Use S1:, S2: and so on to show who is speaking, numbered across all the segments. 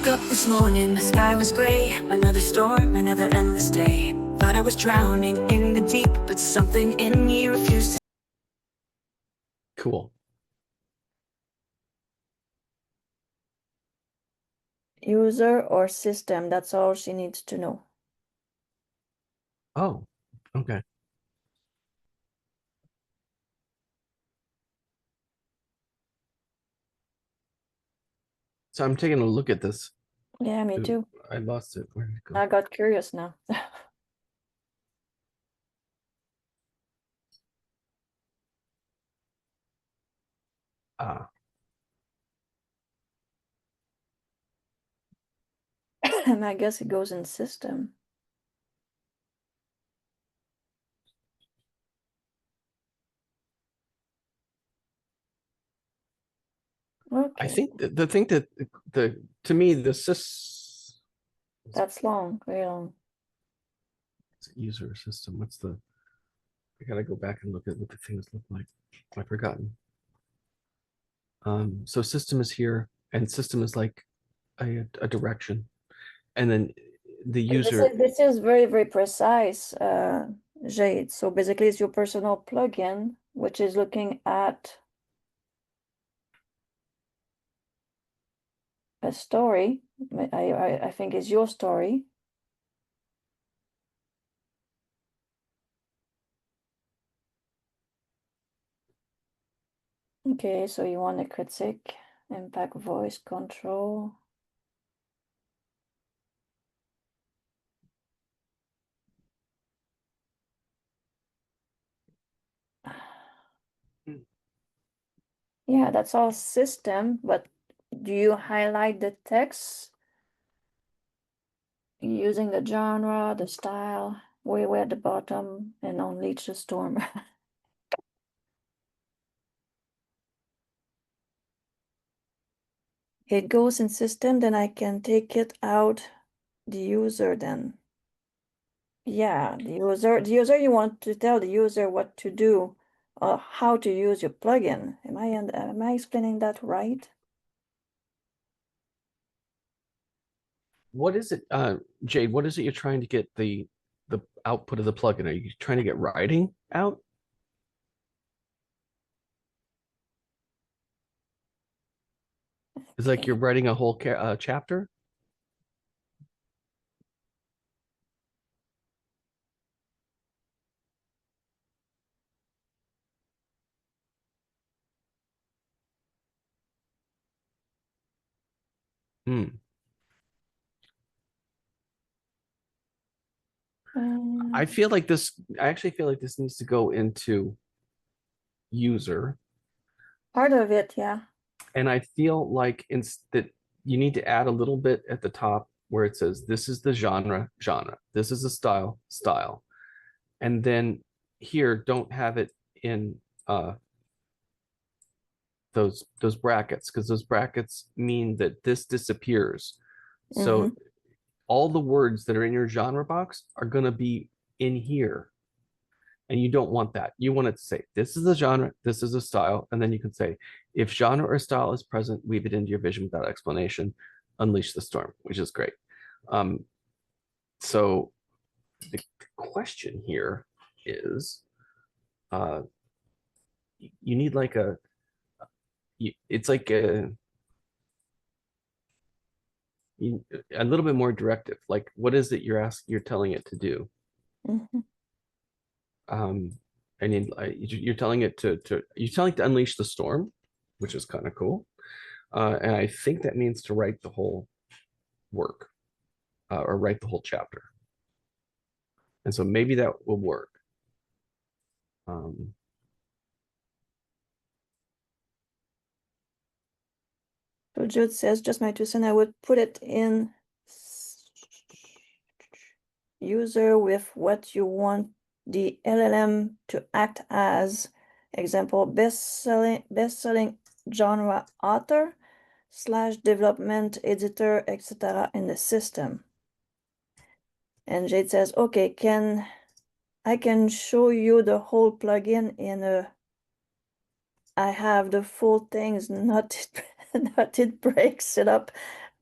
S1: Woke up this morning, the sky was gray. Another storm, another endless day. Thought I was drowning in the deep, but something in me refused to.
S2: Cool.
S3: User or system, that's all she needs to know.
S2: Oh, okay. So I'm taking a look at this.
S3: Yeah, me
S2: Ooh,
S3: too.
S2: I lost it. Where did it go?
S3: I got curious now.
S2: Ah,
S3: And I guess it goes in system. Okay.
S2: I think the thing that to me the
S3: That's long, very long.
S2: user system. What's the? I gotta go back and look at what the things look like. I've forgotten. So system is here, and system is like a direction, and then the user.
S3: This is very, very precise, Jade. So basically it's your personal plugin, which is looking at a story. I think is your story. Okay, so you want a critique, impact, voice control. Yeah, that's all system, but do you highlight the text using the genre, the style, way at the bottom, and unleash the storm? It goes in system, then I can take it out the user then. Yeah, the user, you want to tell the user what to do or how to use your plugin. Am I explaining that right?
S2: What is it, Jade? What is it you're trying to get the output of the plugin? Are you trying to get writing out? It's like you're writing a whole chapter. Hmm. I feel like this. I actually feel like this needs to go into user,
S3: Part of it, yeah.
S2: and I feel like that you need to add a little bit at the top where it says this is the genre. This is the style, and then here don't have it in those brackets, because those brackets mean that this disappears. So all the words that are in your genre box are going to be in here, and you don't want that. You want it to say this is a genre, this is a style, and then you can say if genre or style is present, weave it into your vision without explanation, unleash the storm, which is great. So the question here is, you need like it's like a little bit more directive. Like, what is it you're telling it to do? And you're telling it to unleash the storm, which is kind of cool. And I think that means to write the whole work, or write the whole chapter. And so maybe that will work.
S3: So Jude says, just my 2 cents, I would put it in user with what you want the LLM to act as. Example, best-selling genre author / development editor, etc. in the system. And Jade says, okay, I can show you the whole plugin in a, I have the full things, not it breaks it up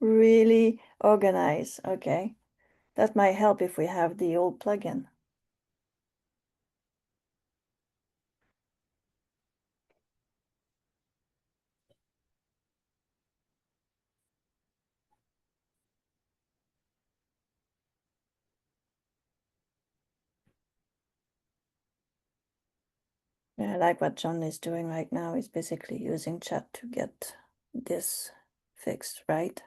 S3: really organize. Okay. That might help if we have the old plugin. Yeah, I like what John is doing right now. He's basically using chat to get this fixed, right?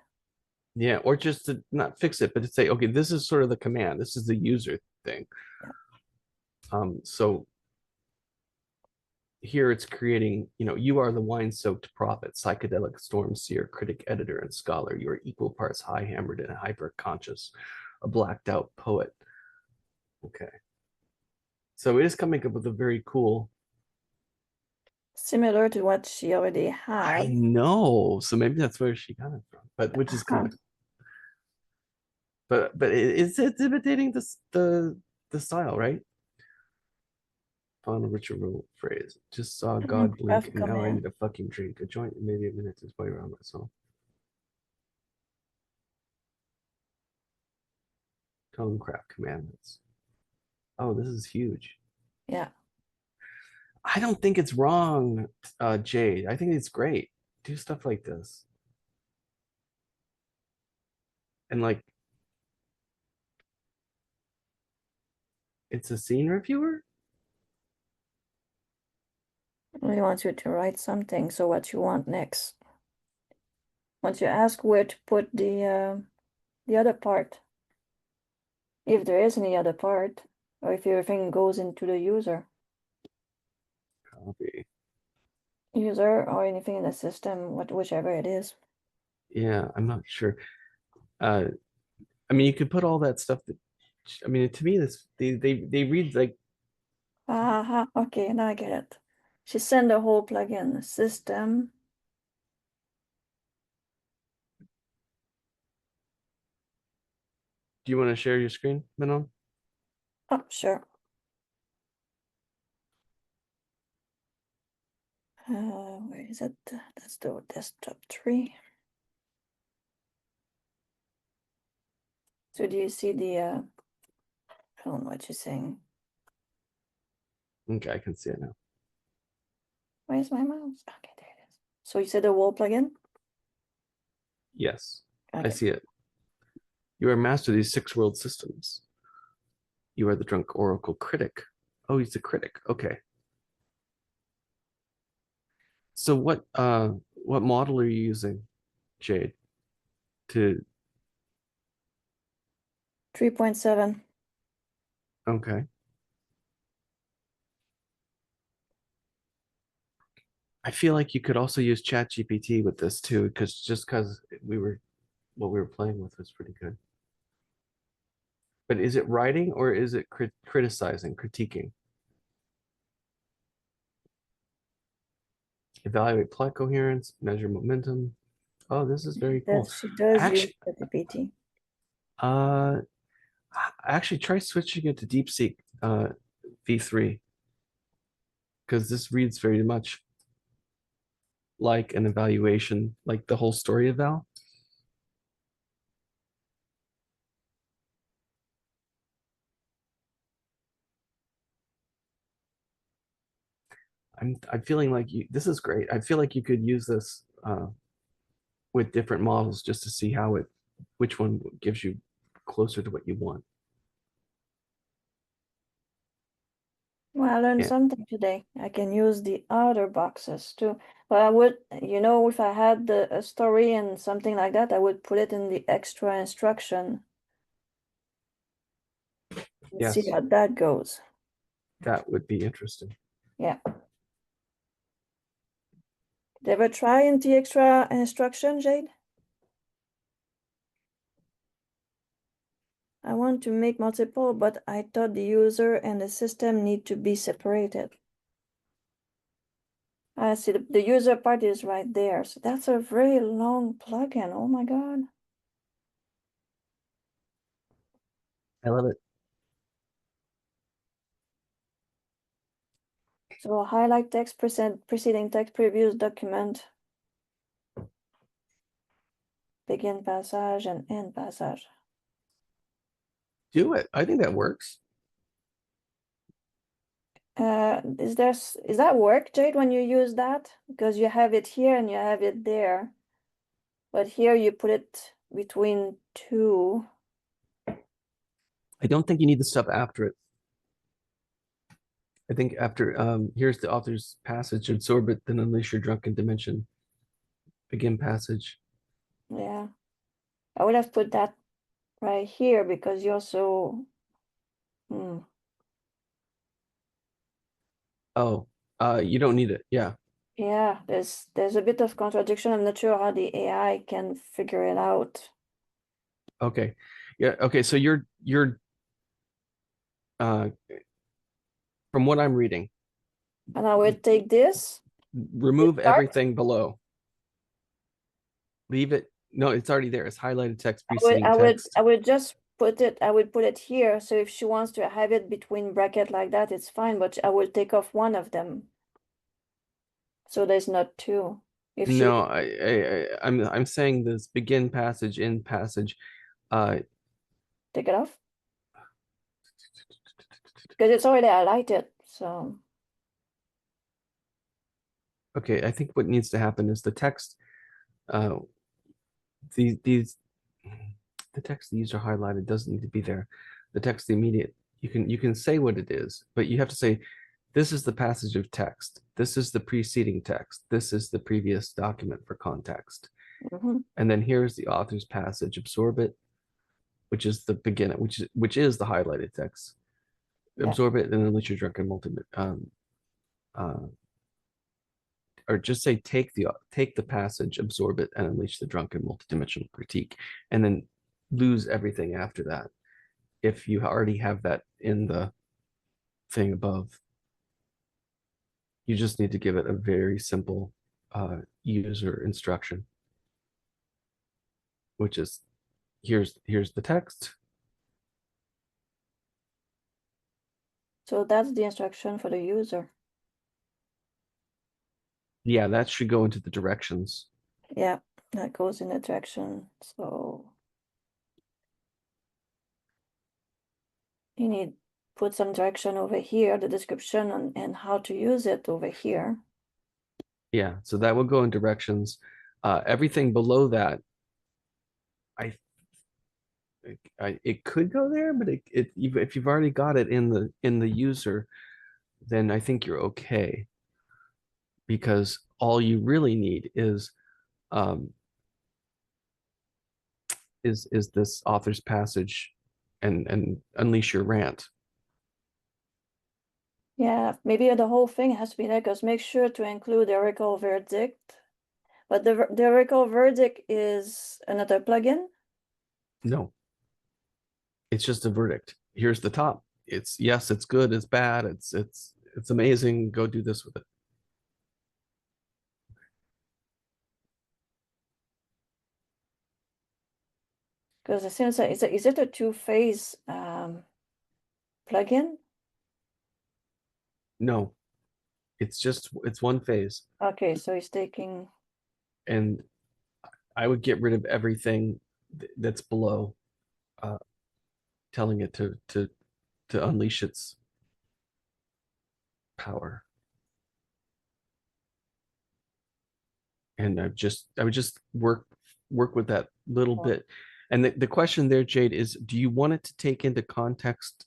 S2: Yeah, or just to not fix it, but to say, okay, this is sort of the command. This is the user thing.
S3: Yeah.
S2: So here it's creating, you are the wine-soaked prophet, psychedelic storm seer, critic, editor, and scholar. You are equal parts high-hammered and hyper-conscious, a blacked-out poet. Okay. So it is coming up with a very cool.
S3: Similar to what she already
S2: I
S3: had.
S2: know. So maybe that's where she got it from, but which is kind of. But it's imitating the style, right? Found a ritual phrase. Just saw God blink,
S3: Craft
S2: and now I
S3: command.
S2: need a fucking drink, a joint, and maybe a minute to play around myself. Tonecraft commandments. Oh, this is huge.
S3: Yeah.
S2: I don't think it's wrong, Jade. I think it's great. Do stuff like this. And like, it's a scene reviewer?
S3: We want you to write something. So what you want next? Once you ask where to put the other part, if there is any other part, or if everything goes into the user
S2: Copy.
S3: or anything in the system, whichever it is.
S2: Yeah, I'm not sure. I mean, you could put all that stuff that, I mean, to me, this they read like.
S3: Aha, okay, now I get it. She sent the whole plugin system.
S2: Do you want to share your screen, Manon?
S3: Oh, sure. Where is it? That's the desktop tree. So do you see the I don't know what you're saying.
S2: Okay, I can see it now.
S3: Where's my mouse? Okay, there it is. So you said the wall plugin?
S2: Yes, I
S3: Okay.
S2: see it. You are master of these 6 world systems. You are the drunk oracle critic. Oh, he's a critic. Okay. So what model are you using, Jade? To
S3: 3.7.
S2: Okay. I feel like you could also use ChatGPT with this too, because what we were playing with was pretty good. But is it writing or is it criticizing, critiquing? Evaluate plot coherence, measure momentum. Oh, this is very cool.
S3: She does use
S2: Actually,
S3: ChatGPT.
S2: uh, actually try switching it to DeepSeek v3 because this reads very much like an evaluation, like the whole story eval. I'm feeling like this is great. I feel like you could use this with different models just to see which one gives you closer to what you want.
S3: Well, I learned
S2: Yeah.
S3: something today. I can use the outer boxes too. But I would, if I had a story and something like that, I would put it in the extra instruction and see
S2: Yes,
S3: how that goes.
S2: that would be interesting.
S3: Yeah. Did you ever try in the extra instruction, Jade? I want to make multiple, but I thought the user and the system need to be separated. I see the user part is right there. So that's a very long plugin. Oh my God.
S2: I love it.
S3: So highlight text, preceding text, previous document. begin passage and end passage.
S2: Do it. I think that works.
S3: Is that work, Jade, when you use that? Because you have it here and you have it there. But here you put it between two.
S2: I don't think you need the stuff after it. I think after here's the author's passage, absorb it, then unleash your drunken dimension. Begin passage.
S3: Yeah. I would have put that right here because you're so
S2: Oh, you don't need it. Yeah.
S3: yeah, there's a bit of contradiction. I'm not sure how the AI can figure it out.
S2: Okay. Yeah. Okay. So you're from what I'm reading,
S3: And I would take this.
S2: remove
S3: start?
S2: everything below. Leave it. No, it's already there. It's highlighted text, preceding text.
S3: I would just put it, I would put it here. So if she wants to have it between bracket like that, it's fine, but I will take off one of them. So there's not two. If she
S2: No, I'm saying this begin passage, end passage.
S3: take it off. Because it's already highlighted, so
S2: Okay, I think what needs to happen is the text, these the text these are highlighted doesn't need to be there. The text, the immediate, you can say what it is, but you have to say, this is the passage of text. This is the preceding text. This is the previous document for context. And then here's the author's passage, absorb it, which is the beginning, which is the highlighted text.
S3: Yeah.
S2: Absorb it and then let your drunken or just say take the passage, absorb it, and unleash the drunken multidimensional critique, and then lose everything after that. If you already have that in the thing above, you just need to give it a very simple user instruction, which is here's the text.
S3: So that's the instruction for the user.
S2: Yeah, that should go into the directions.
S3: Yeah, that goes in the direction. So you need put some direction over here, the description and how to use it over here.
S2: Yeah, so that will go in directions. Everything below that, it could go there, but if you've already got it in the user, then I think you're okay, because all you really need is this author's passage and unleash your rant.
S3: Yeah, maybe the whole thing has to be there because make sure to include the oracle verdict. But the oracle verdict is another plugin.
S2: No, it's just a verdict. Here's the top. It's yes, it's good, it's bad, it's amazing. Go do this with it.
S3: Because it seems like is it a two-phase plugin?
S2: No, it's one phase.
S3: Okay, so he's taking.
S2: And I would get rid of everything that's below, telling it to unleash its power. And I would just work with that little bit. And the question there, Jade, is do you want it to take into context,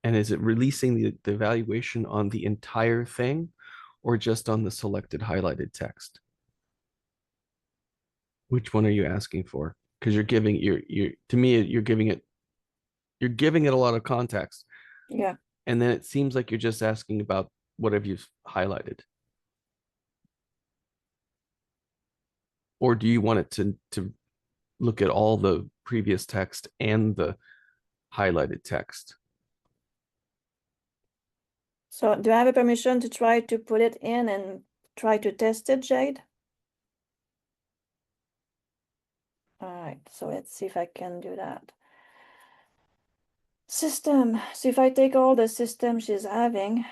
S2: and is it releasing the evaluation on the entire thing or just on the selected highlighted text? Which one are you asking for? Because you're giving to me, you're giving it a lot of context.
S3: Yeah.
S2: And then it seems like you're just asking about what have you highlighted. Or do you want it to look at all the previous text and the highlighted text?
S3: So do I have a permission to try to put it in and try to test it, Jade? All right, so let's see if I can do that. System. So if I take all the system she's having,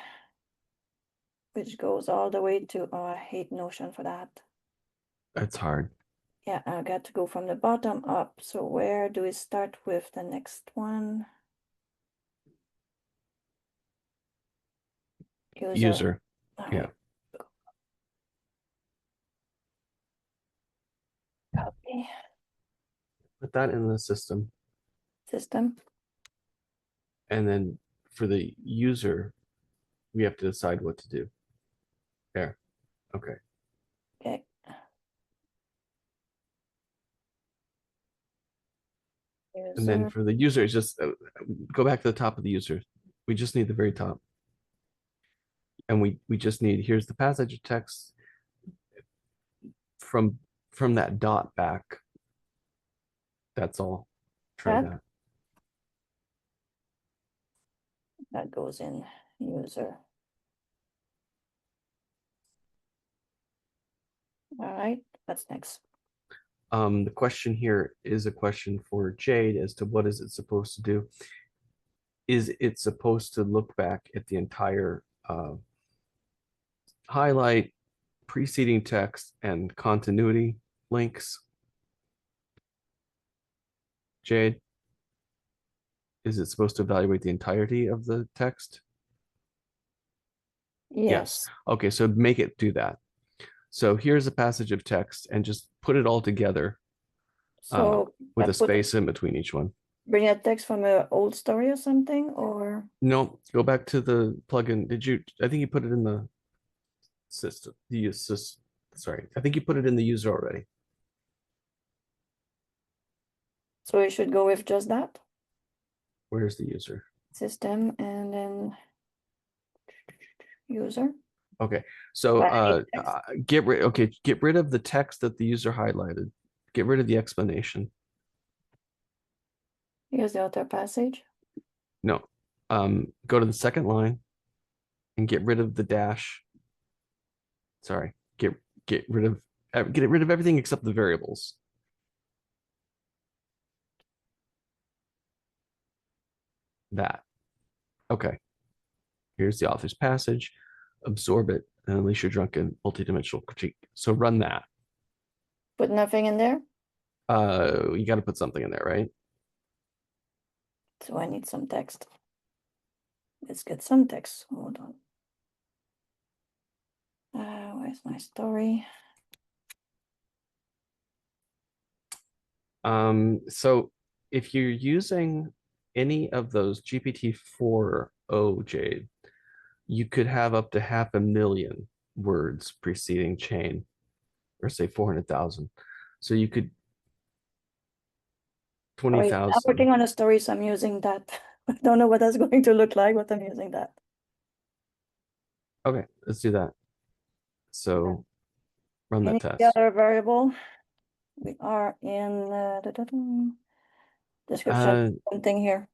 S3: which goes all the way to, oh, I hate Notion for that.
S2: That's hard.
S3: Yeah, I got to go from the bottom up. So where do we start with the next one?
S2: User.
S3: All
S2: Yeah.
S3: right. Copy
S2: Put that in the system.
S3: system.
S2: And then for the user, we have to decide what to do. There. Okay.
S3: Okay.
S2: And then
S3: User.
S2: for the user, it's just go back to the top of the user. We just need the very top. And we just need, here's the passage of text from that dot back. That's all. Try that.
S3: That goes in user. All right, what's next?
S2: The question here is a question for Jade as to what is it supposed to do? Is it supposed to look back at the entire highlight, preceding text, and continuity links? Jade, is it supposed to evaluate the entirety of the text?
S3: Yes.
S2: Okay, so make it do that. So here's a passage of text and just put it all together
S3: So
S2: with
S3: I
S2: a space in between each one.
S3: bring a text from an old story or something, or
S2: No, go back to the plugin. I think you put it in the system. Sorry, I think you put it in the user already.
S3: so we should go with just that
S2: Where's the user?
S3: system and then user.
S2: Okay, so
S3: Right.
S2: get rid of the text that the user highlighted. Get rid of the explanation.
S3: Here's the author passage.
S2: No, go to the second line and get rid of the dash. Sorry, get rid of everything except the variables. That. Okay. Here's the author's passage. Absorb it and unleash your drunken multidimensional critique. So run that.
S3: Put nothing in there.
S2: You got to put something in there, right?
S3: So I need some text. Let's get some text. Hold on. Where's my story?
S2: So if you're using any of those GPT-4o, Jade, you could have up to 500,000 words preceding chain, or say 400,000. So you could
S3: I'm
S2: 20,000.
S3: working on a story, so I'm using that. I don't know what that's going to look like, but I'm using that.
S2: Okay, let's do that. So run that
S3: Any
S2: test.
S3: other variable? We are in description something here.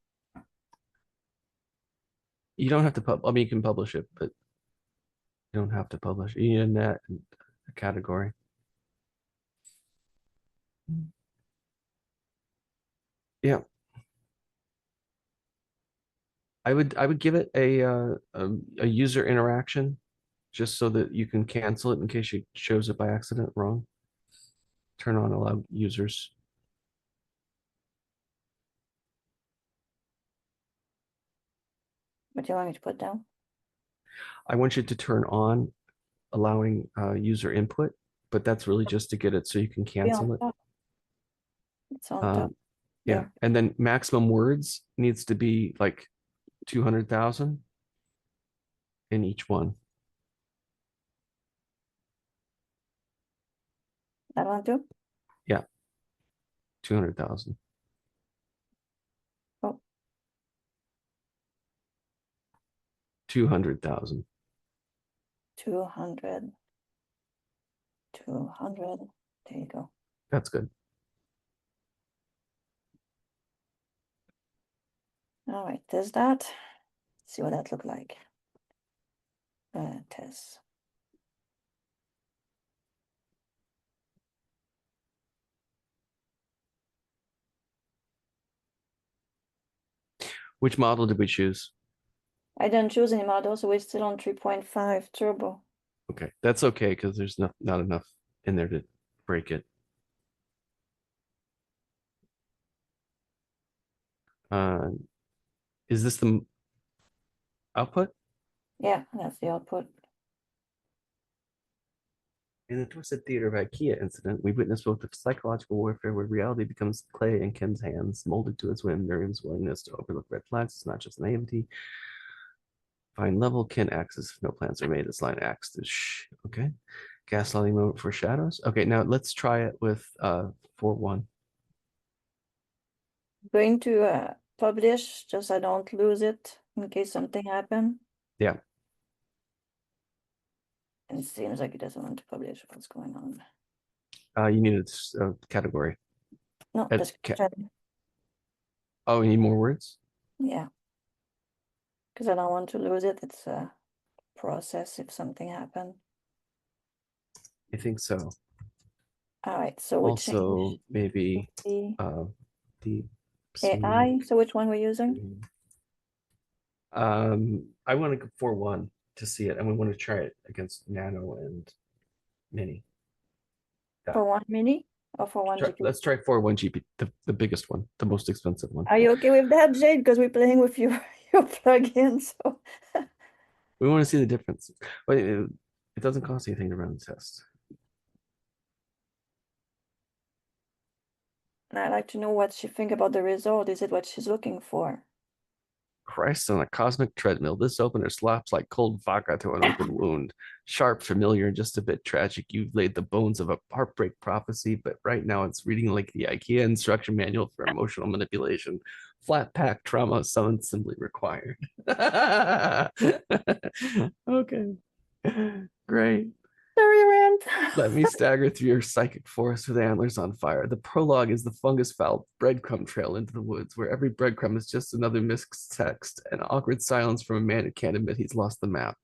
S2: You don't have to I mean, you can publish it, but you don't have to publish. You need a net and a category. Yeah. I would give it a user interaction just so that you can cancel it in case it shows it by accident wrong. Turn on allow users.
S3: What do you want me to put down?
S2: I want you to turn on allowing user input, but that's really just to get it so you can cancel it.
S3: It's on top.
S2: Yeah,
S3: There.
S2: and then maximum words needs to be like 200,000 in each one.
S3: That one too?
S2: Yeah, 200,000.
S3: Oh.
S2: 200,000.
S3: 200. 200. There you go.
S2: That's good.
S3: All right, test that. See what that look like. Test.
S2: Which model did we choose?
S3: I didn't choose any model, so we're still on 3.5 turbo.
S2: Okay, that's okay because there's not enough in there to break it. Is this the output?
S3: Yeah, that's the output.
S2: In the Twisted Theater of IKEA incident, we witnessed both the psychological warfare where reality becomes clay in Ken's hands, molded to its whim. Miriam's willingness to overlook red flags is not just naivety. Fine level, Ken acts as if no plans are made. This line acts to shh. Okay. Gaslighting moment for shadows. Okay, now let's try it with 4-1.
S3: Going to publish, just I don't lose it in case something happen.
S2: Yeah.
S3: It seems like he doesn't want to publish what's going on.
S2: You need a category.
S3: No,
S2: Ed-
S3: description.
S2: Oh, you need more words?
S3: Yeah. Because I don't want to lose it. It's a process if something happened.
S2: I think so.
S3: All right, so we
S2: Also,
S3: change
S2: maybe
S3: the
S2: deep
S3: AI. So which one we're using?
S2: I want to go 4-1 to see it, and we want to try it against Nano and Mini.
S3: For one mini or for one GP?
S2: Let's try 4-1 GP, the biggest one, the most expensive one.
S3: Are you okay with that, Jade? Because we're playing with your plugin, so
S2: We want to see the difference. But it doesn't cost anything to run the test.
S3: and I'd like to know what she think about the result. Is it what she's looking for?
S2: Christ on a cosmic treadmill. This opener slaps like cold vodka to an open wound. Sharp, familiar, and just a bit tragic. You've laid the bones of a heartbreak prophecy, but right now it's reading like the IKEA instruction manual for emotional manipulation. Flat pack trauma, some simply required. Okay. Great. Let me stagger through your psychic forest with antlers on fire. The prologue is the fungus-fouled breadcrumb trail into the woods, where every breadcrumb is just another mixed text, an awkward silence from a man who can't admit he's lost the map.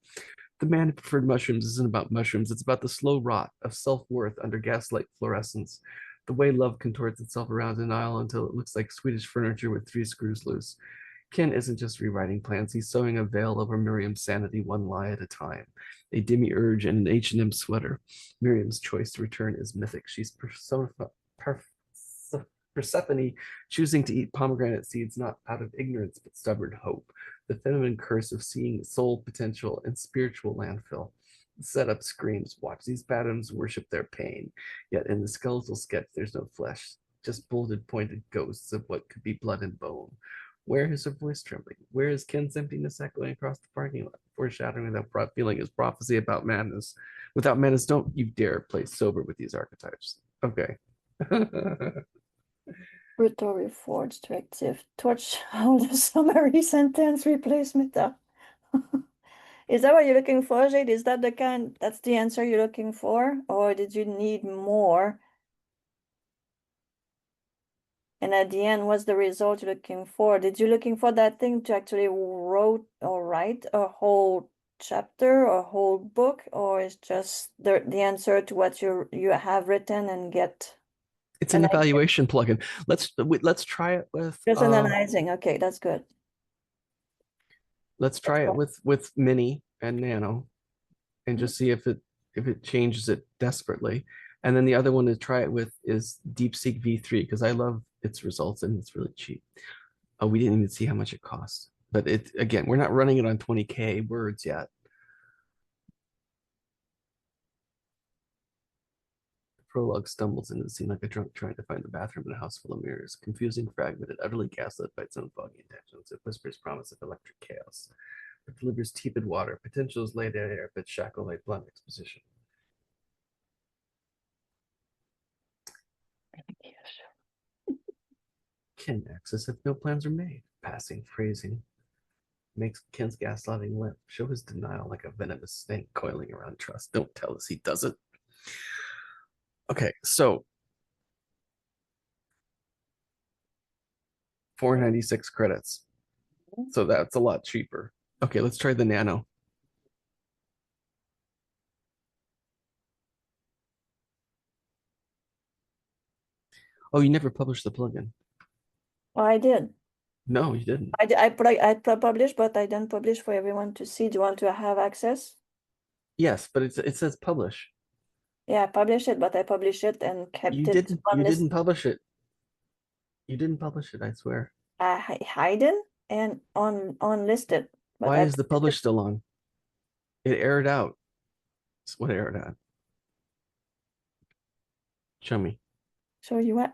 S2: The man who preferred mushrooms isn't about mushrooms, it's about the slow rot of self-worth under gaslight fluorescence. The way love contorts itself around denial until it looks like Swedish furniture with 3 screws loose. Ken isn't just rewriting plans, he's sewing a veil over Miriam's sanity one lie at a time. A demiurge in an H&M sweater. Miriam's choice to return is mythic. She's Persephone choosing to eat pomegranate seeds not out of ignorance but stubborn hope. The feminine curse of seeing soul potential and spiritual landfill. The setup screams, watch these patterns worship their pain. Yet in the skeletal sketch, there's no flesh, just bulleted pointed ghosts of what could be blood and bone. Where is her voice trembling? Where is Ken's emptiness echoing across the parking lot? Foreshadowing that feeling is prophecy about madness. Without madness, don't you dare play sober with these archetypes. Okay.
S3: Brutal reforged directive. Torch all the summary sentence replacement. Is that what you're looking for, Jade? Is that that's the answer you're looking for? Or did you need more? And at the end, what's the result you're looking for? Did you looking for that thing to actually write a whole chapter or a whole book, or is just the answer to what you have written and get?
S2: It's an evaluation plugin. Let's try it with
S3: just analyzing. Okay, that's good.
S2: Let's try it with Mini and Nano, and just see if it changes it desperately. And then the other one to try it with is DeepSeek V3 because I love its results and it's really cheap. Oh, we didn't even see how much it costs, but again, we're not running it on 20K words yet. The prologue stumbles into the scene like a drunk trying to find the bathroom in a house full of mirrors, confusing, fragmented, utterly gaslit by its own foggy intentions. It whispers promise of electric chaos. It delivers tepid water, potentials laid air, but shackle like blunt exposition. Ken acts as if no plans are made. Passing, phrasing, makes Ken's gaslighting limp. Show his denial like a venomous snake coiling around trust. Don't tell us he doesn't. Okay, so 496 credits. So that's a lot cheaper. Okay, let's try the Nano. Oh, you never published the plugin.
S3: Well, I did.
S2: No, you didn't.
S3: I published, but I didn't publish for everyone to see. Do you want to have access?
S2: Yes, but it says publish.
S3: Yeah, I published it, but I published it and kept
S2: You
S3: it.
S2: didn't publish it. You didn't publish it, I swear.
S3: hidden and unlisted. But
S2: Why
S3: I
S2: is the publish still on? It aired out. It's what aired out. Show me.
S3: show you what?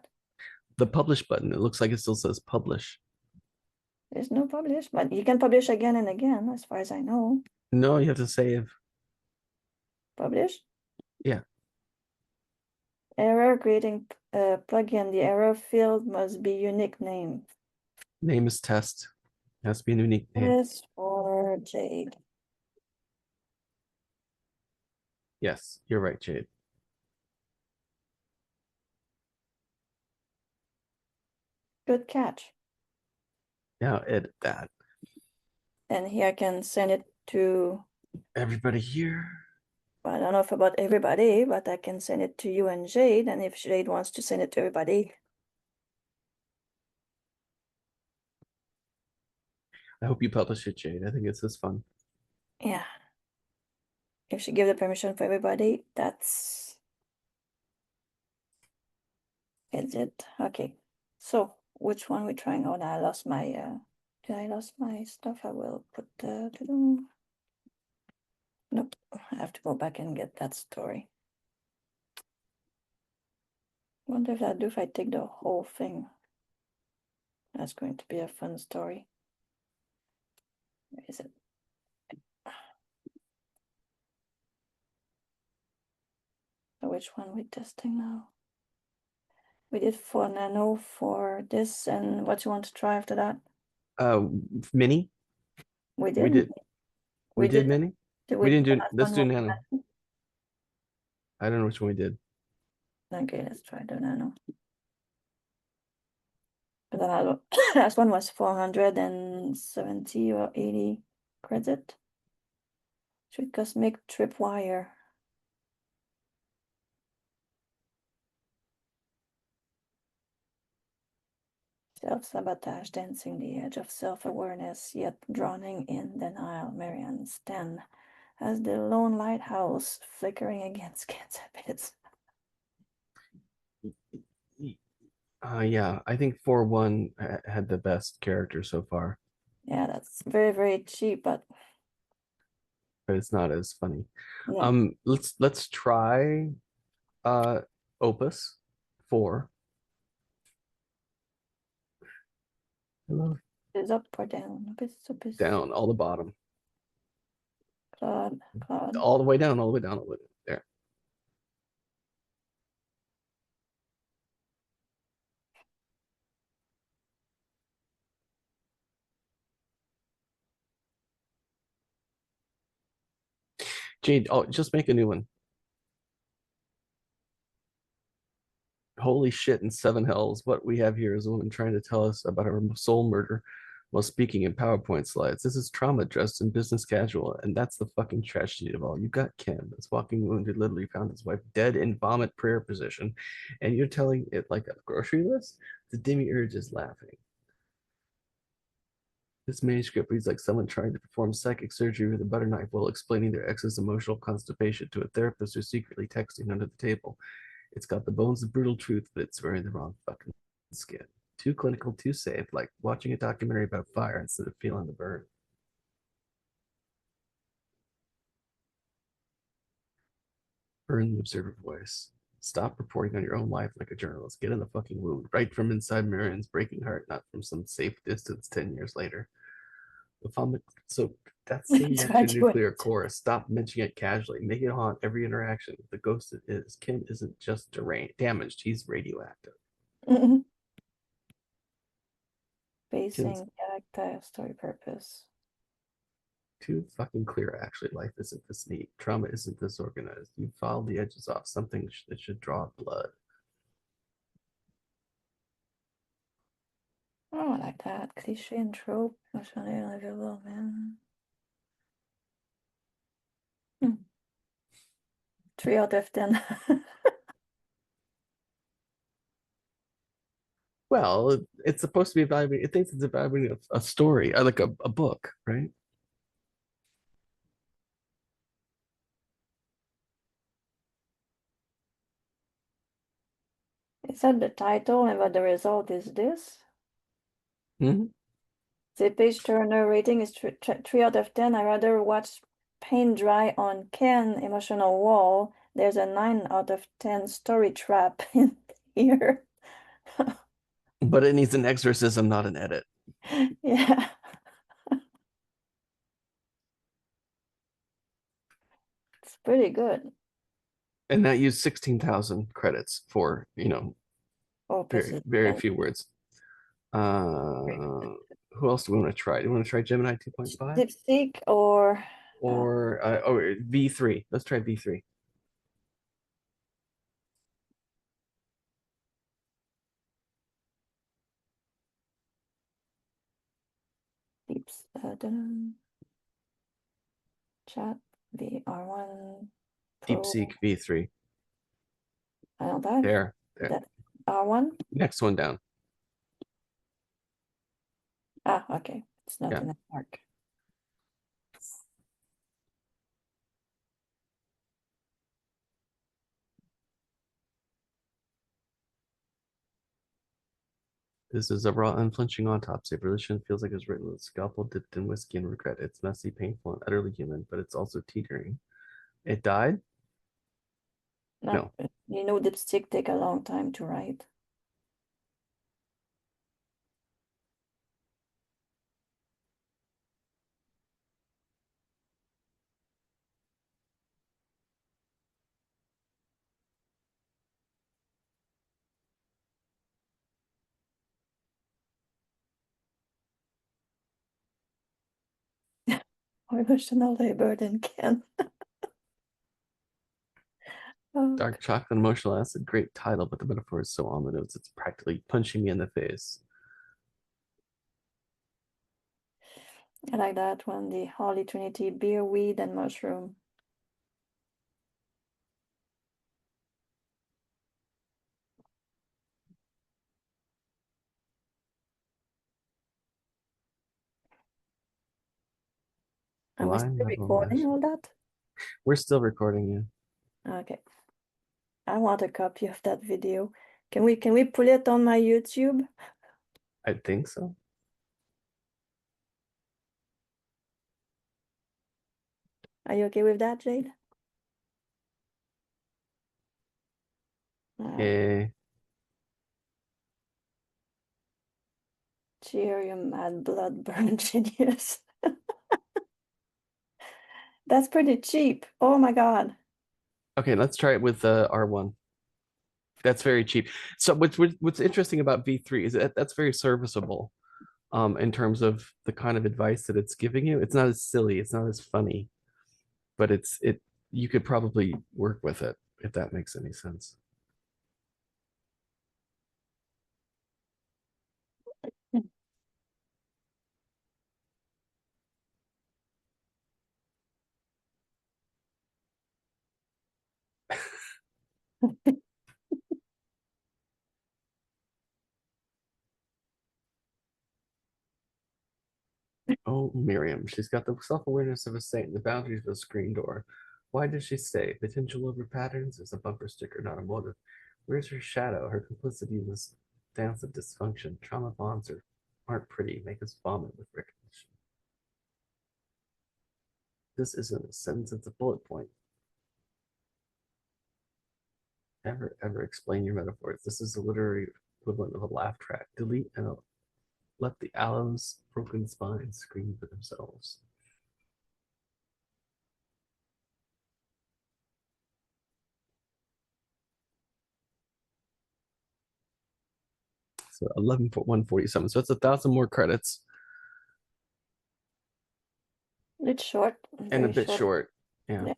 S2: The publish button. It looks like it still says publish.
S3: There's no publish, but you can publish again and again, as far as I know.
S2: No, you have to save.
S3: Publish.
S2: Yeah.
S3: Error creating plugin. The error field must be unique name.
S2: Name is test. It has to be a unique name.
S3: This for Jade.
S2: Yes, you're right, Jade.
S3: Good catch.
S2: Now edit that.
S3: And here I can send it to,
S2: Everybody here.
S3: I don't know if about everybody, but I can send it to you and Jade. And if Jade wants to send it to everybody,
S2: I hope you publish it, Jade. I think it's this fun.
S3: yeah. If she give the permission for everybody, that's it. Okay. So which one we trying? Oh, now I lost my did I lost my stuff? I will put nope. I have to go back and get that story. Wonder if I do if I take the whole thing. That's going to be a fun story. Where is it? So which one we testing now? We did 4 nano for this, and what you want to try after that?
S2: Mini.
S3: We did.
S2: We did. We did mini. We didn't do. Let's do nano. I don't know which one we did.
S3: Okay, let's try the nano. But then last one was 470 or 80 credit. Should cosmic tripwire. Self-sabotage, dancing the edge of self-awareness, yet drowning in denial. Marianne Sten as the lone lighthouse flickering against cancer pits.
S2: Yeah, I think 4-1 had the best character so far,
S3: Yeah, that's very, very cheap, but
S2: it's not as funny.
S3: yeah.
S2: Let's try Opus 4. Hello.
S3: Is up or down?
S2: Down, all the bottom.
S3: Claude.
S2: All the way down, all the way down, all the way down. There. Jade, oh, just make a new one. Holy shit in 7 hells. What we have here is a woman trying to tell us about her soul murder while speaking in PowerPoint slides. This is trauma dressed in business casual, and that's the fucking tragedy of all. You got Kim, this walking wounded, literally found his wife dead in vomit prayer position, and you're telling it like a grocery list? The demiurge is laughing. This manuscript reads like someone trying to perform psychic surgery with a butter knife while explaining their ex's emotional constipation to a therapist who's secretly texting under the table. It's got the bones of brutal truth, but it's wearing the wrong fucking skin. Too clinical, too safe, like watching a documentary about fire instead of feeling the burn. Burn the observer voice. Stop reporting on your own life like a journalist. Get in the fucking wound. Right from inside Marion's breaking heart, not from some safe distance 10 years later. So that's the next nuclear chorus. Stop mentioning it casually. Make it haunt every interaction. The ghost it is. Kim isn't just damaged. He's radioactive.
S3: Facing character, story purpose.
S2: Too fucking clear, actually. Life isn't this neat. Trauma isn't this organized. You filed the edges off something that should draw blood.
S3: Oh, I like that. Cliche and trope. Emotionally unavailable, man. 3 out of 10.
S2: Well, it's supposed to be evaluating. It thinks it's evaluating a story, like a book, right?
S3: Is that the title and what the result is this?
S2: Mhm.
S3: The page turner rating is 3 out of 10. I rather watch paint dry on Ken emotional wall. There's a 9 out of 10 story trap in here.
S2: But it needs an exorcism, not an edit.
S3: Yeah. It's pretty good.
S2: And that used 16,000 credits for,
S3: Oh,
S2: very few words. Who else do we want to try? Do you want to try Gemini 2.5
S3: Dipstick or
S2: or V3? Let's try V3.
S3: Deeps chat VR1 Pro.
S2: DeepSeek V3.
S3: I don't have
S2: There.
S3: that R1.
S2: Next one down.
S3: Ah, okay. It's not
S2: Yeah.
S3: in the mark.
S2: This is a raw, unflinching autopsy. Religion feels like it's written with a scalpel dipped in whiskey and regret. It's messy, painful, and utterly human, but it's also teetering. It died? No.
S3: You know, Dipstick take a long time to write. Emotional labor than Ken. Oh,
S2: Dark chocolate, emotional acid, great title, but the metaphor is so ominous, it's practically punching me in the face.
S3: I like that one. The Holy Trinity, beer, weed, and mushroom. Are we
S2: Line
S3: still
S2: level
S3: recording
S2: lash.
S3: all that?
S2: We're still recording you.
S3: Okay. I want a copy of that video. Can we put it on my YouTube?
S2: I think so.
S3: Are you okay with that, Jade?
S2: Okay.
S3: Cheer, you mad blood burn genius. That's pretty cheap. Oh my God.
S2: Okay, let's try it with R1. That's very cheap. So what's interesting about V3 is that that's very serviceable in terms of the kind of advice that it's giving you. It's not as silly, it's not as funny, but it you could probably work with it if that makes any sense. Oh, Miriam, she's got the self-awareness of a saint, the boundaries of a screen door. Why does she stay? Potential over patterns is a bumper sticker, not a motive. Where's her shadow? Her complicity in this dance of dysfunction. Trauma bonds aren't pretty, make us vomit with recognition. This isn't a sentence, it's a bullet point. Never ever explain your metaphors. This is the literary equivalent of a laugh track. Delete and let the aloes broken spines scream for themselves. So 11,147. So it's 1,000 more credits
S3: It's short.
S2: and a
S3: Very
S2: bit short. Yeah.
S3: Yeah.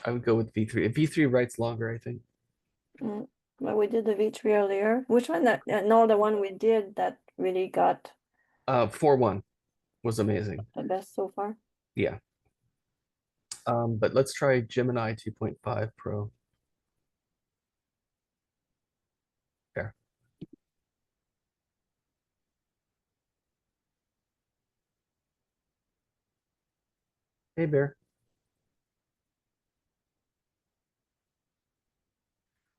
S2: I would go with V3. If V3 writes longer, I think.
S3: But we did the V3 earlier. Which one? No, the one we did that really got
S2: 4-1 was amazing.
S3: the best so far.
S2: Yeah. But let's try Gemini 2.5 Pro. There. Hey, Bear.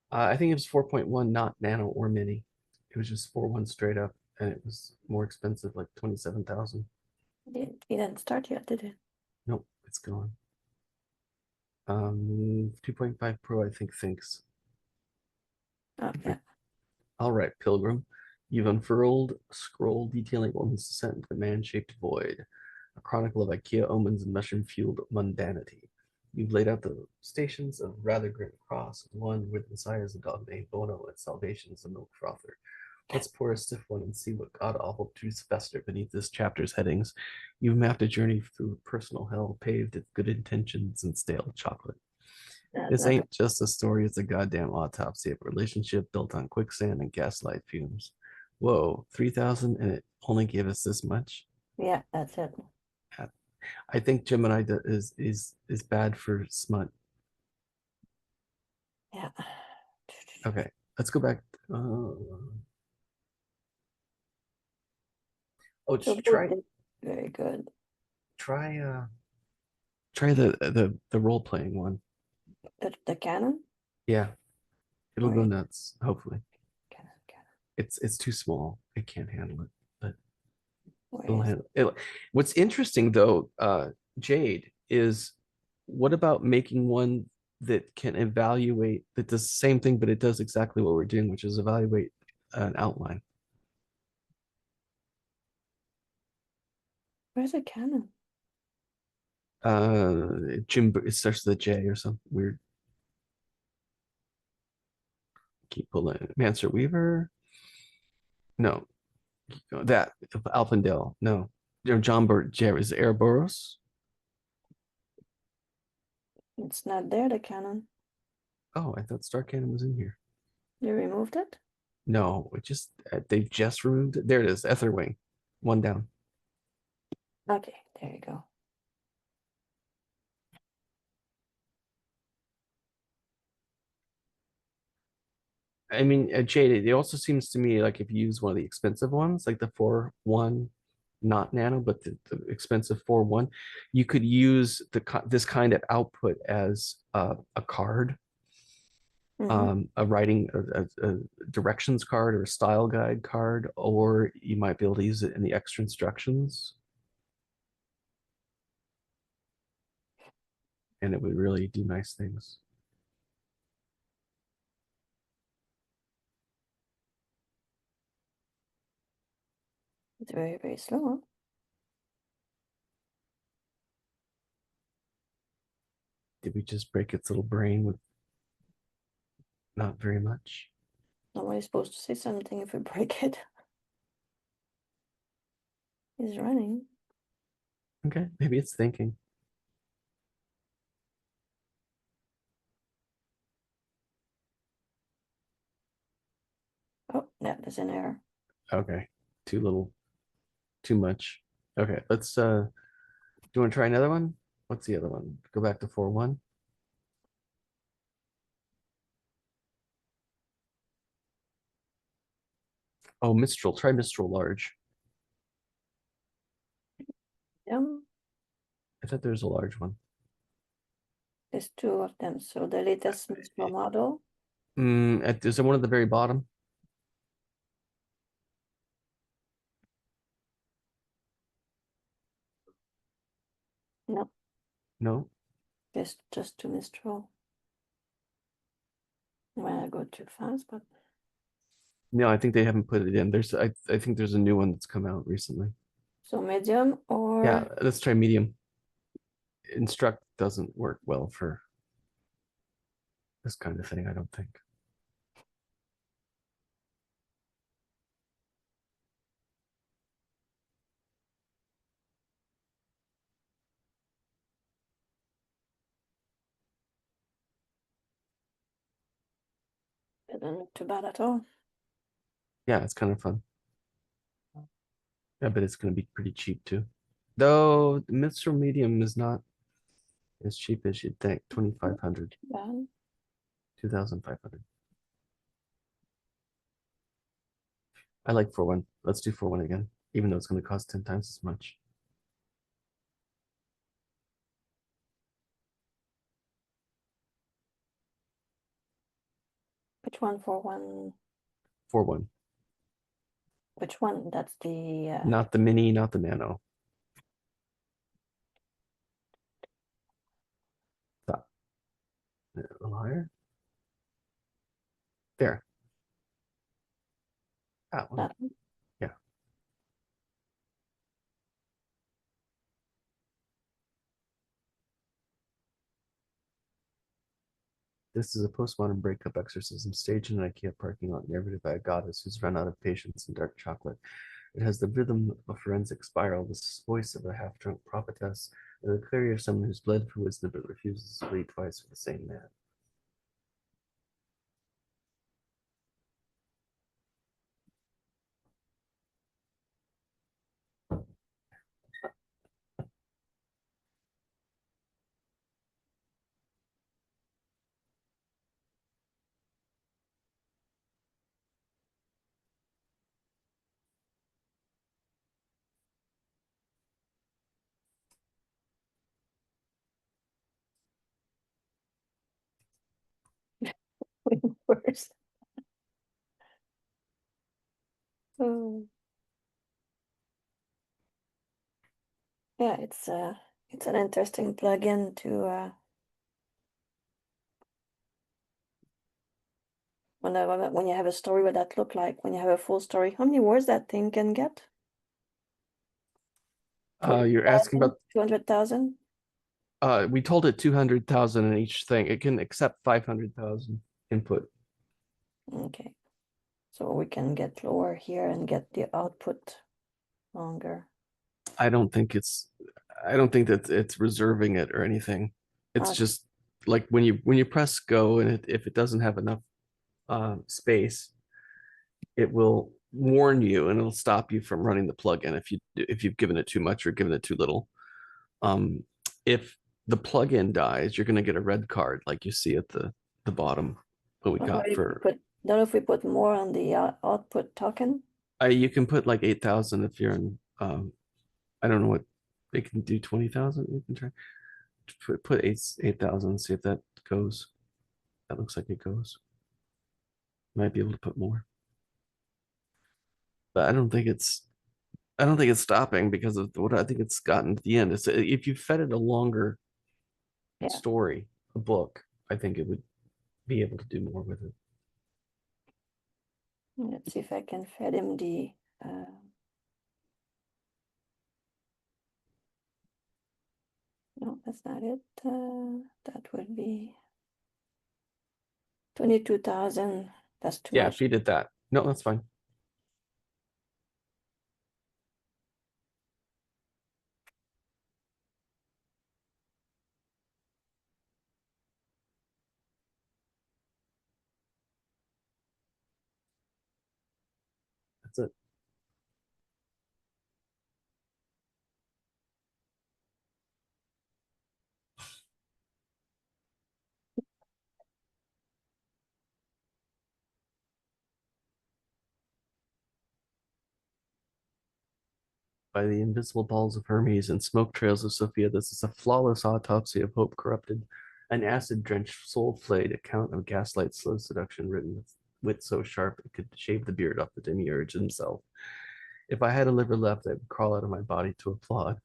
S2: I think it was 4.1, not nano or mini. It was just 4.1 straight up. and it was more expensive, like 27,000.
S3: It didn't start yet, did it?
S2: Nope, it's gone. 2.5 Pro, I think, thinks.
S3: Oh, yeah.
S2: All right, Pilgrim. You've unfurled a scroll detailing woman's descent into the man-shaped void, a chronicle of IKEA omens and mushroom-fueled mundanity. You've laid out the stations of rather grim cross, one with Messiah is a dog named Bono and salvation is a milk frother. Let's pour a stiff one and see what god-awful truths fester beneath this chapter's headings. You've mapped a journey through personal hell, paved with good intentions and stale chocolate. This
S3: Not
S2: ain't just a story, it's a goddamn autopsy of a relationship built on quicksand and gaslight fumes. Whoa, 3,000 and it only gave us this much?
S3: yeah, that's it.
S2: I think Gemini is bad for smut.
S3: Yeah.
S2: Okay, let's go back. Oh,
S3: So
S2: just try
S3: very good.
S2: try try the role playing one.
S3: The canon?
S2: Yeah, it'll
S3: Oh,
S2: go
S3: yeah.
S2: nuts, hopefully.
S3: Canon.
S2: It's too small. It can't handle it, but
S3: Where
S2: it'll
S3: is
S2: handle it. What's interesting though, Jade, is what about making one that can evaluate, that does the same thing, but it does exactly what we're doing, which is evaluate an outline.
S3: where's the canon?
S2: Jim, it starts with a J or something weird. Keep pulling. Manser Weaver. No, that Alpendale. No, John Burt. Jerry is Ouroboros.
S3: It's not there, the canon.
S2: Oh, I thought Star Cannon was in here.
S3: You removed it?
S2: No, it just they just removed it. There it is. Etherwing, one down.
S3: Okay, there you go.
S2: I mean, Jade, it also seems to me like if you use one of the expensive ones, like the 4.1, not nano, but the expensive 4.1, you could use this kind of output as a card, a writing, a directions card or a style guide card, or you might be able to use it in the extra instructions. And it would really do nice things.
S3: It's very, very slow. Huh?
S2: Did we just break its little brain with not very much?
S3: Nobody's supposed to say something if we break it. He's running.
S2: Okay, maybe it's thinking.
S3: Oh, yeah, there's an error.
S2: Okay, too little, too much. Okay, let's do you want to try another one? What's the other one? Go back to 4.1. Oh, Mistral. Try Mistral large. I thought there was a large one.
S3: There's two of them. So the latest Mistral model.
S2: Is there one at the very bottom?
S3: No,
S2: No.
S3: there's just two Mistral. Well, I go too fast, but
S2: No, I think they haven't put it in. I think there's a new one that's come out recently.
S3: so medium or
S2: Yeah, let's try medium. Instruct doesn't work well for this kind of thing, I don't think.
S3: it doesn't look too bad at all.
S2: Yeah, it's kind of fun. I bet it's going to be pretty cheap too. Though the Mistral medium is not as cheap as you'd think. 2,500,
S3: Bad.
S2: 2,500. I like 4.1. Let's do 4.1 again, even though it's going to cost 10 times as much.
S3: Which one for one?
S2: 4.1.
S3: Which one? That's the
S2: Not the mini, not the nano. Stop. A little higher. There. That one.
S3: that one.
S2: Yeah. This is a postmodern breakup exorcism staged in an IKEA parking lot narrated by a goddess who's run out of patience and dark chocolate. It has the rhythm of a forensic spiral, the voice of a half-drunk prophetess, and the clarity of someone who's bled for wisdom but refuses to bleed twice for the same man.
S3: Worse. Oh. Yeah, it's an interesting plugin to when you have a story, what that look like when you have a full story. How many words that thing can get?
S2: You're asking about
S3: 200,000?
S2: we told it 200,000 in each thing. It can accept 500,000 input.
S3: Okay. So we can get lower here and get the output longer.
S2: I don't think that it's reserving it or anything. It's
S3: Okay.
S2: just like when you press go and if it doesn't have enough space, it will warn you and it'll stop you from running the plugin if you've given it too much or given it too little. If the plugin dies, you're going to get a red card like you see at the bottom. What we got for
S3: Don't know if we put more on the output token.
S2: you can put like 8,000 if you're in I don't know what they can do. 20,000. You can try put 8,000. See if that goes. That looks like it goes. Might be able to put more, but I don't think it's stopping because of what I think it's gotten at the end. It's if you fed it a longer story, a book, I think it would be able to do more with it.
S3: Let's see if I can feed him the no, that's not it. That would be 22,000. That's too much.
S2: Feed it that. No, that's fine. That's it. By the invisible balls of Hermes and smoke trails of Sophia, this is a flawless autopsy of hope corrupted, an acid-drenched, soul-flayed account of gaslight slow seduction written with wit so sharp it could shave the beard off the demiurge himself. If I had a liver left, I would crawl out of my body to applaud.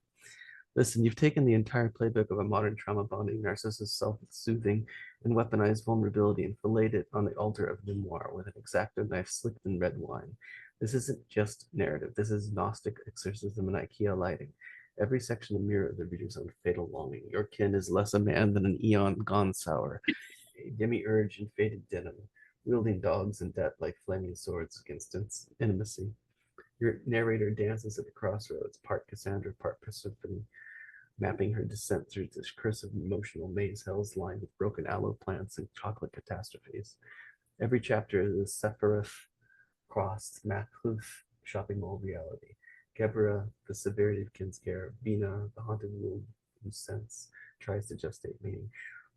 S2: Listen, you've taken the entire playbook of a modern trauma bonding narcissist self-soothing and weaponized vulnerability and filleted it on the altar of memoir with an X-Acto knife slicked in red wine. This isn't just narrative. This is Gnostic exorcism and IKEA lighting. Every section of mirror the reader's own fatal longing. Your kin is less a man than an eon gone sour, a demiurge in faded denim, wielding dogs and death like flaming swords against intimacy. Your narrator dances at the crossroads, part Cassandra, part Persephone, mapping her descent through this cursive emotional maze hells lined with broken aloe plants and chocolate catastrophes. Every chapter is a Sephiroth crossed Makhluth shopping mall reality. Gebra, the severity of Kinskare, Bina, the haunted womb whose sense tries to gestate meaning.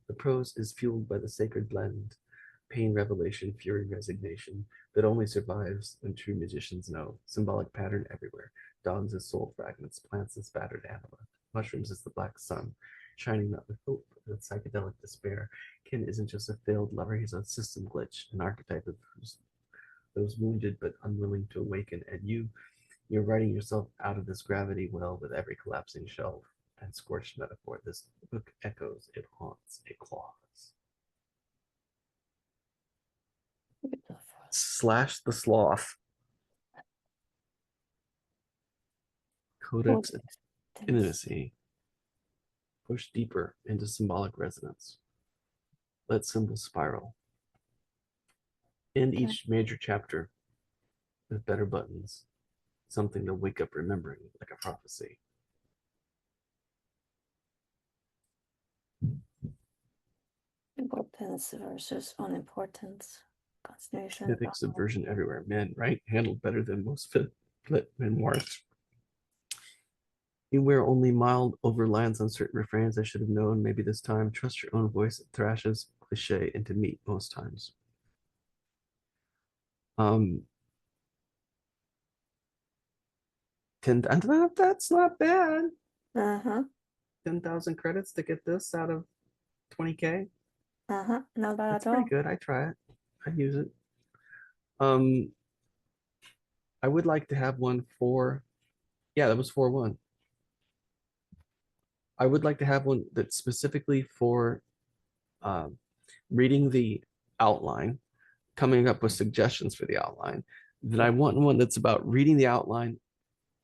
S2: The prose is fueled by the sacred blend, pain, revelation, fury, resignation, that only survives when true magicians know. Symbolic pattern everywhere. Dogs as soul fragments, plants as battered anima, mushrooms as the black sun, shining not with hope, but with psychedelic despair. Kin isn't just a failed lover, he's a system glitch, an archetype of whose those wounded but unwilling to awaken, and you're writing yourself out of this gravity well with every collapsing shelf and scorched metaphor. This book echoes, it haunts, it claws. Slash the sloth. Codex intimacy. Push deeper into symbolic resonance. Let symbols spiral. End each major chapter with better buttons. Something to wake up remembering, like a prophecy.
S3: Importance versus unimportance. Concentration.
S2: Mythic subversion everywhere. Man, right? Handled better than most flip memoirs. Beware only mild overlands on certain refrains I should have known. Maybe this time. Trust your own voice. It thrashes cliche into meat most times. 10, that's not bad. 10,000 credits to get this out of 20K.
S3: Not bad
S2: That's
S3: at all.
S2: pretty good. I try it. I use it. I would like to have one for, yeah, that was 4-1. I would like to have one that's specifically for reading the outline, coming up with suggestions for the outline. Then I want one that's about reading the outline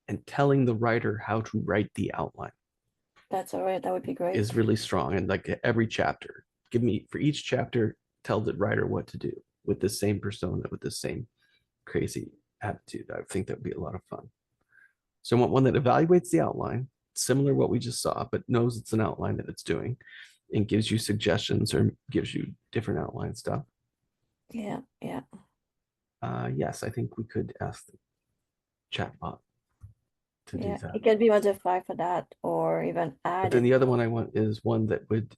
S2: and telling the writer how to write the outline.
S3: That's all right. That would be great.
S2: Is really strong. And like every chapter, give me for each chapter, tell the writer what to do with the same persona, with the same crazy attitude. I think that would be a lot of fun. So I want one that evaluates the outline, similar to what we just saw, but knows it's an outline that it's doing and gives you suggestions or gives you different outline stuff.
S3: Yeah.
S2: Yes, I think we could ask the chatbot to do that.
S3: It can be modified for that or even add
S2: But then
S3: it.
S2: the other one I want is one that would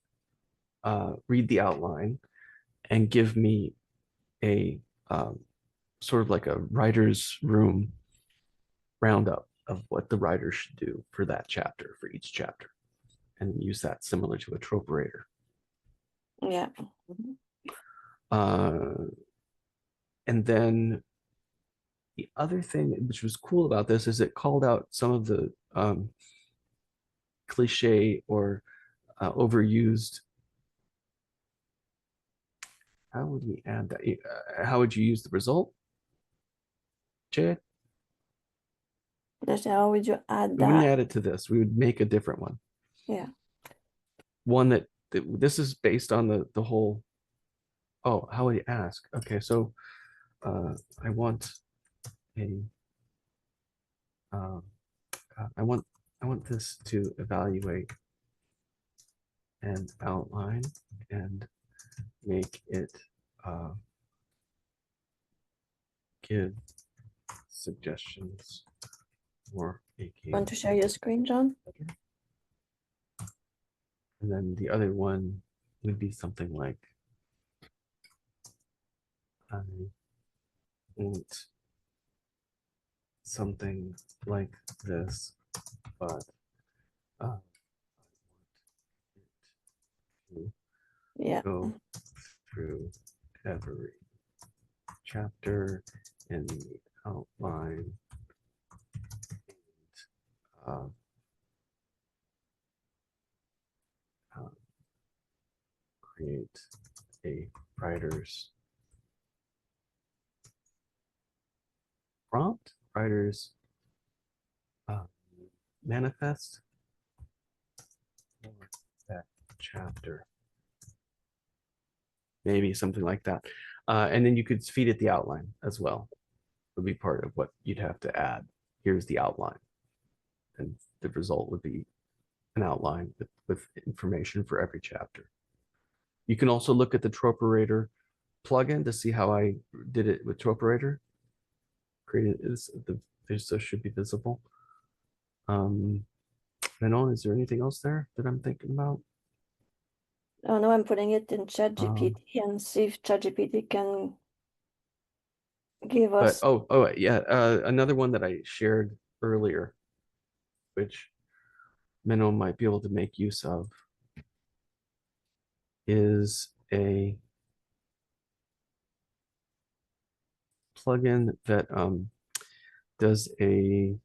S2: read the outline and give me a sort of like a writer's room roundup of what the writer should do for that chapter, for each chapter, and use that similar to a troperator.
S3: Yeah.
S2: And then the other thing which was cool about this is it called out some of the cliche or overused. How would we add that? How would you use the result, Jay?
S3: How would you add
S2: We
S3: that?
S2: wouldn't add it to this. We would make a different one.
S3: Yeah.
S2: One that this is based on the whole. Oh, how would you ask? Okay, so I want a. I want this to evaluate and outline and make it give suggestions for a game.
S3: Want to share your screen, John?
S2: And then the other one would be something like I want something like this, but
S3: Yeah.
S2: go through every chapter in the outline and create a writer's prompt, writer's manifest for that chapter. Maybe something like that. And then you could feed it the outline as well. Would be part of what you'd have to add. Here's the outline. And the result would be an outline with information for every chapter. You can also look at the Troperator plugin to see how I did it with Troperator. Created is this should be visible. Manon, is there anything else there that I'm thinking about?
S3: Oh no, I'm putting it in ChatGPT and see if ChatGPT can give us.
S2: But yeah, another one that I shared earlier, which Manon might be able to make use of, is a plugin that does a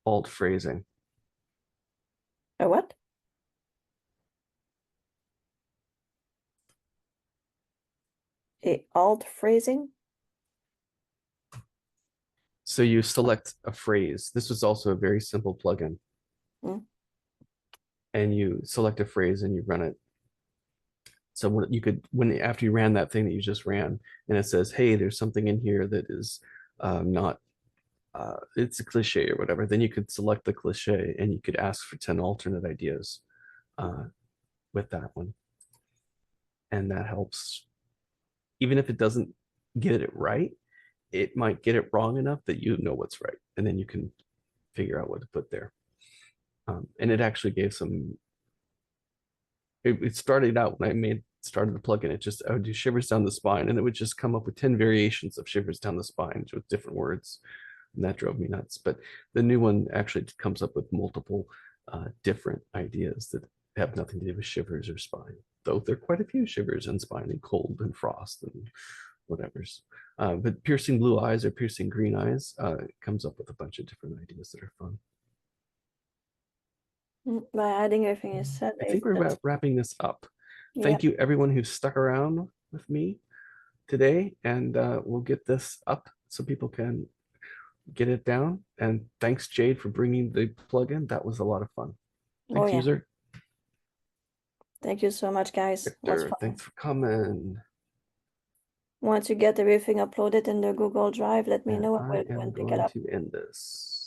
S2: alt phrasing.
S3: A what? A alt phrasing?
S2: So you select a phrase. This was also a very simple plugin. And you select a phrase and you run it. So after you ran that thing that you just ran, and it says, hey, there's something in here that is not, it's a cliche or whatever, then you could select the cliche and you could ask for 10 alternate ideas with that one. And that helps. Even if it doesn't get it right, it might get it wrong enough that you know what's right. And then you can figure out what to put there. And it actually gave some, it started out when I started the plugin, I would do shivers down the spine, and it would just come up with 10 variations of shivers down the spine with different words. And that drove me nuts. But the new one actually comes up with multiple different ideas that have nothing to do with shivers or spine, though there are quite a few shivers and spine and cold and frost and whatever's. But piercing blue eyes or piercing green eyes comes up with a bunch of different ideas that are fun.
S3: By adding everything you said,
S2: I think we're wrapping this up. Thank you, everyone who stuck around with me today, and we'll get this up so people can get it down. And thanks, Jade, for bringing the plugin. That was a lot of fun. Thanks, user.
S3: Thank you so much, guys.
S2: Victor, thanks for coming.
S3: Once you get everything uploaded in the Google Drive, let me know
S2: I am
S3: and pick
S2: going
S3: it up.
S2: to end this.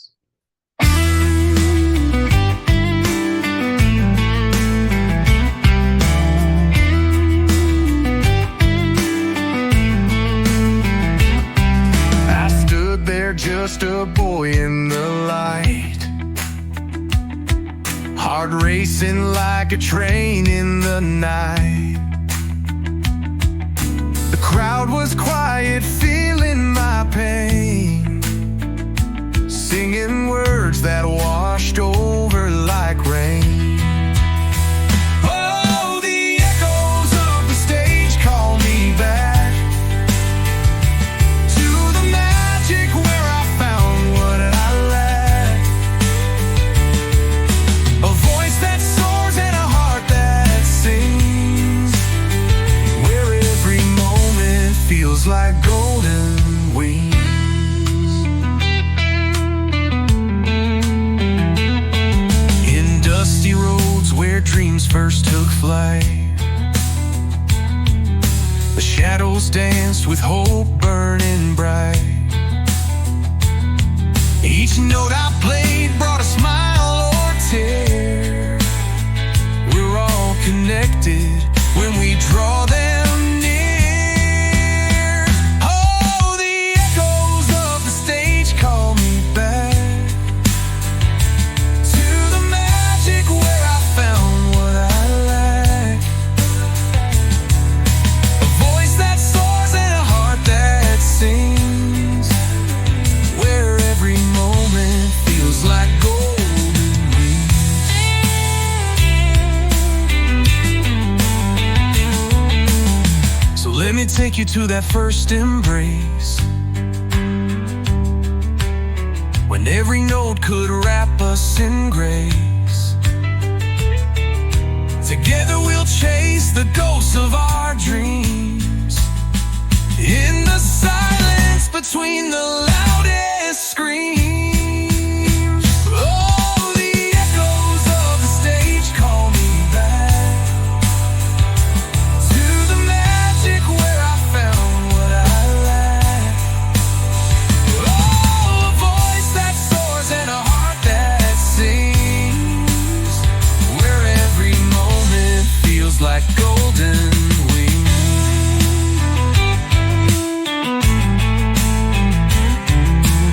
S4: Just a boy in the light, heart racing like a train in the night. The crowd was quiet, feeling my pain, singing words that washed over like rain. Oh, the echoes of the stage call me back. Like golden wings. In dusty roads where dreams first took flight, the shadows danced with hope burning bright. Each note I played brought a smile or tear. We're all connected when we draw them. Take you to that first embrace, when every note could wrap us in grace. Together we'll chase the ghosts of our dreams, in the silence between the loudest screams. Oh, the echoes of the stage call me back to the magic where I found what I lacked. Oh, a voice that soars and a heart that sings, where every moment feels like gold.